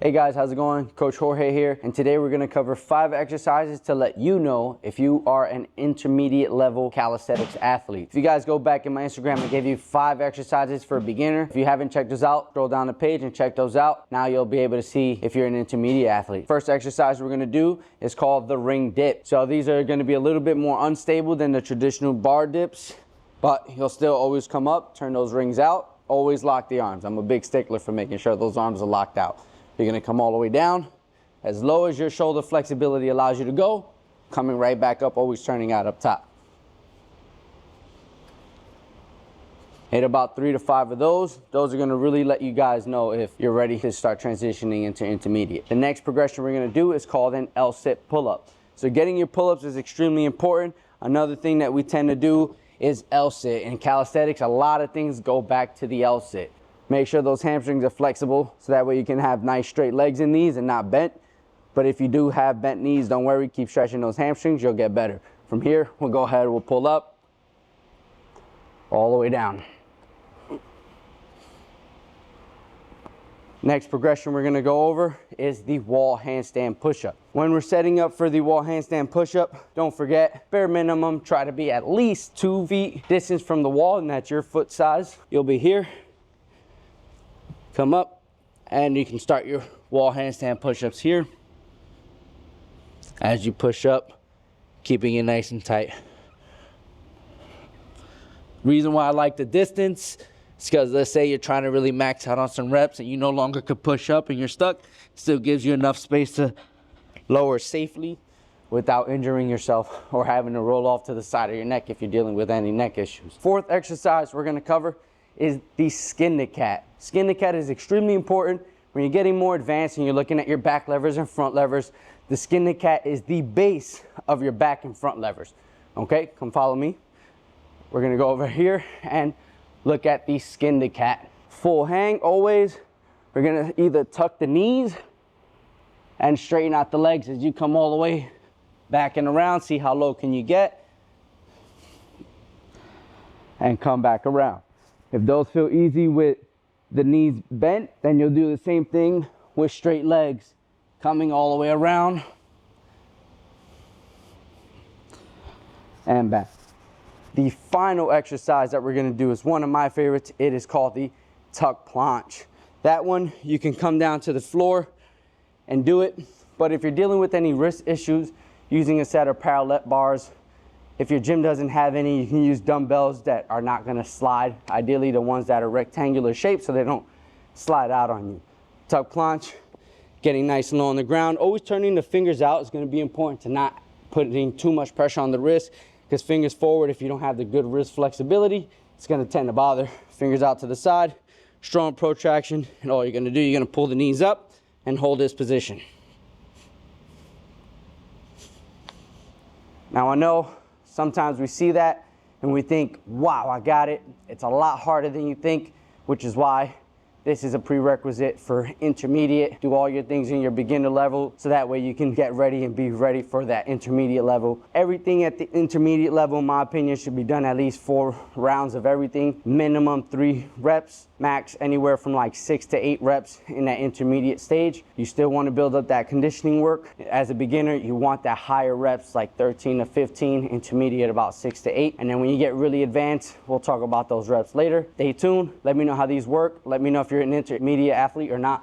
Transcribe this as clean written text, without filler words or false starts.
Hey guys, how's it going? Coach Jorge here, and today we're gonna cover 5 exercises to let you know if you are an intermediate level calisthenics athlete. If you guys go back in my Instagram, I gave you 5 exercises for a beginner. If you haven't checked those out, scroll down the page and check those out. Now you'll be able to see if you're an intermediate athlete. First exercise we're gonna do is called the ring dip. So these are gonna be a little bit more unstable than the traditional bar dips, but you'll still always come up, turn those rings out, always lock the arms. I'm a big stickler for making sure those arms are locked out. You're gonna come all the way down, as low as your shoulder flexibility allows you to go, coming right back up, always turning out up top. Hit about 3 to 5 of those. Those are gonna really let you guys know if you're ready to start transitioning into intermediate. The next progression we're gonna do is called an L-sit pull-up. So getting your pull-ups is extremely important. Another thing that we tend to do is L-sit. In calisthenics, a lot of things go back to the L-sit. Make sure those hamstrings are flexible so that way you can have nice straight legs in these and not bent. But if you do have bent knees, don't worry, keep stretching those hamstrings, you'll get better. From here, we'll go ahead, we'll pull up all the way down. Next progression we're gonna go over is the wall handstand push-up. When we're setting up for the wall handstand push-up, don't forget, bare minimum, try to be at least 2 feet distance from the wall, and that's your foot size. You'll be here. Come up, and you can start your wall handstand push-ups here. As you push up, keeping it nice and tight. Reason why I like the distance is because let's say you're trying to really max out on some reps and you no longer could push up and you're stuck, it still gives you enough space to lower safely without injuring yourself or having to roll off to the side of your neck if you're dealing with any neck issues. Fourth exercise we're gonna cover is the skin to cat. Skin to cat is extremely important when you're getting more advanced and you're looking at your back levers and front levers. The skin to cat is the base of your back and front levers. Okay, come follow me. We're gonna go over here and look at the skin to cat. Full hang always. We're gonna either tuck the knees and straighten out the legs as you come all the way back and around. See how low can you get and come back around. If those feel easy with the knees bent, then you'll do the same thing with straight legs, coming all the way around and back. The final exercise that we're gonna do is one of my favorites. It is called the tuck planche. That one, you can come down to the floor and do it, but if you're dealing with any wrist issues, using a set of parallel bars, if your gym doesn't have any, you can use dumbbells that are not gonna slide. Ideally the ones that are rectangular shape so they don't slide out on you. Tuck planche, getting nice and low on the ground. Always turning the fingers out is gonna be important to not putting too much pressure on the wrist, because fingers forward, if you don't have the good wrist flexibility, it's gonna tend to bother. Fingers out to the side, strong protraction, and all you're gonna do, you're gonna pull the knees up and hold this position. Now I know sometimes we see that and we think, wow, I got it. It's a lot harder than you think, which is why this is a prerequisite for intermediate. Do all your things in your beginner level so that way you can get ready and be ready for that intermediate level. Everything at the intermediate level, in my opinion, should be done at least 4 rounds of everything. Minimum 3 reps, max anywhere from like 6 to 8 reps in that intermediate stage. You still want to build up that conditioning work. As a beginner, you want that higher reps, like 13 to 15, intermediate about 6 to 8. And then when you get really advanced, we'll talk about those reps later. Stay tuned. Let me know how these work. Let me know if you're an intermediate athlete or not.